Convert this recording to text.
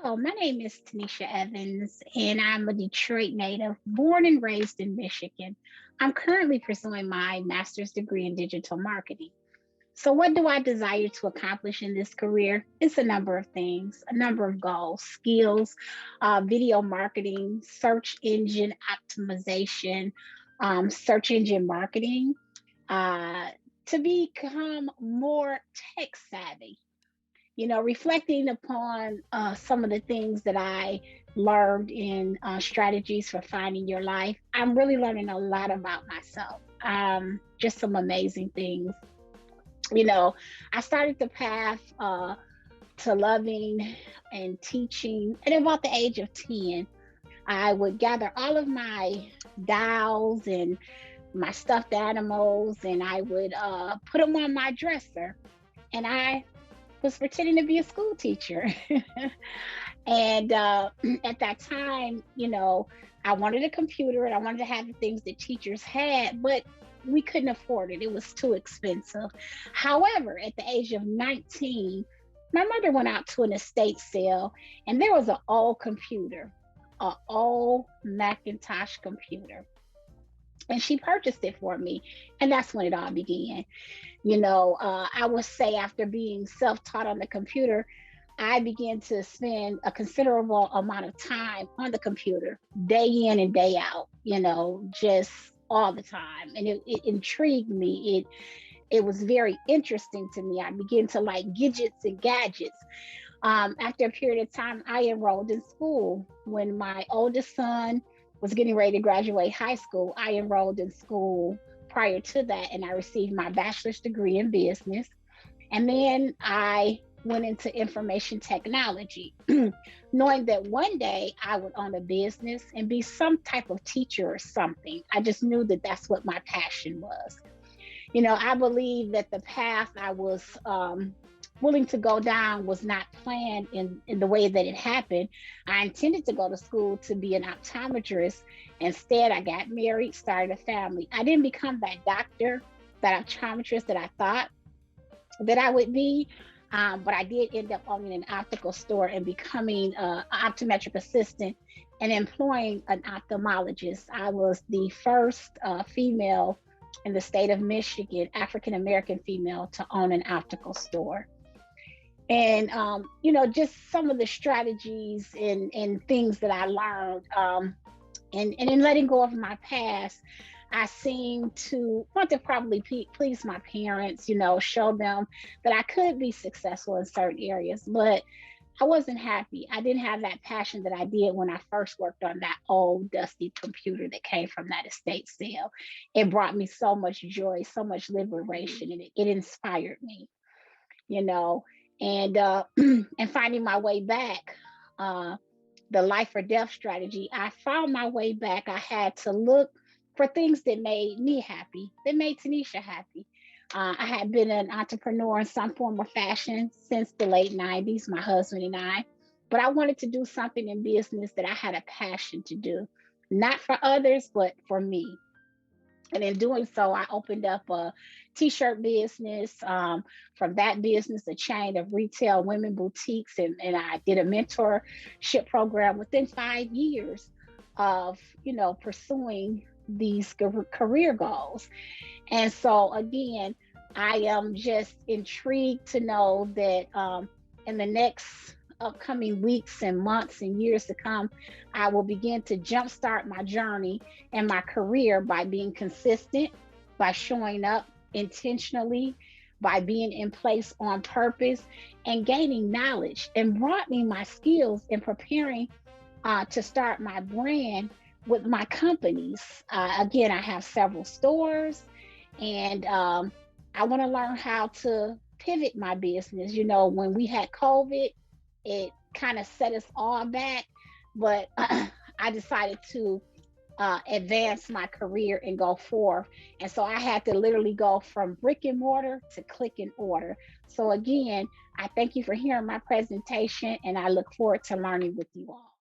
Hello, my name is Tenisia Evans, and I'm a Detroit native, born and raised in Michigan. I'm currently pursuing my master's degree in digital marketing. So, what do I desire to accomplish in this career? It's a number of things, a number of goals, skills, video marketing, search engine optimization, search engine marketing, uh, to become more tech savvy, reflecting upon some of the things that I learned in strategies for finding your life, I'm really learning a lot about myself. Just some amazing things. You know, I started the path to loving and teaching at about the age of 10. I would gather all of my dolls and my stuffed animals and I would put them on my dresser. And I was pretending to be a school teacher. And at that time, I wanted a computer and I wanted to have the things that teachers had, but we couldn't afford it. It was too expensive. However, at the age of 19, my mother went out to an estate sale and there was an old computer, an old Macintosh computer. And she purchased it for me. And that's when it all began. I would say after being self taught on the computer, I began to spend a considerable amount of time on the computer, day in and day out, just all the time. And it intrigued me. It was very interesting to me. I began to like gadgets and gadgets. After a period of time, I enrolled in school. When my oldest son was getting ready to graduate high school, I enrolled in school prior to that and I received my bachelor's degree in business. And then I went into information technology, knowing that one day I would own a business and be some type of teacher or something. I just knew that that's what my passion was. I believe that the path I was willing to go down was not planned in the way that it happened. I intended to go to school to be an optometrist. Instead, I got married, started a family. I didn't become that doctor, that optometrist that I thought that I would be. But I did end up owning an optical store and becoming an optometric assistant and employing an ophthalmologist. I was the first female in the state of Michigan, African American female, to own an optical store. And just some of the strategies and things that I learned, and in letting go of my past, I seem to want to probably please my parents, show them that I could be successful in certain areas, but I wasn't happy. I didn't have that passion that I did when I first worked on that old dusty computer that came from that estate sale. It brought me so much joy, so much liberation, and it inspired me, you know and and finding my way back, uh the life or death strategy, I found my way back. I had to look for things that made me happy, that made Tanisha happy. I had been an entrepreneur in some form of fashion since the late 90s, my husband and I, but I wanted to do something in business that I had a passion to do, not for others but for me. And in doing so, I opened up a t-shirt business. From that business, a chain of retail women boutiques, and I did a mentorship program within 5 years of pursuing these career goals. And so again, I am just intrigued to know that in the next upcoming weeks and months and years to come, I will begin to jumpstart my journey and my career by being consistent, by showing up intentionally, by being in place on purpose and gaining knowledge and broadening my skills and preparing to start my brand with my companies. Again, I have several stores and I want to learn how to pivot my business. When we had COVID, it kind of set us all back, but I decided to advance my career and go forth. And so I had to literally go from brick and mortar to click and order. So again, I thank you for hearing my presentation and I look forward to learning with you all.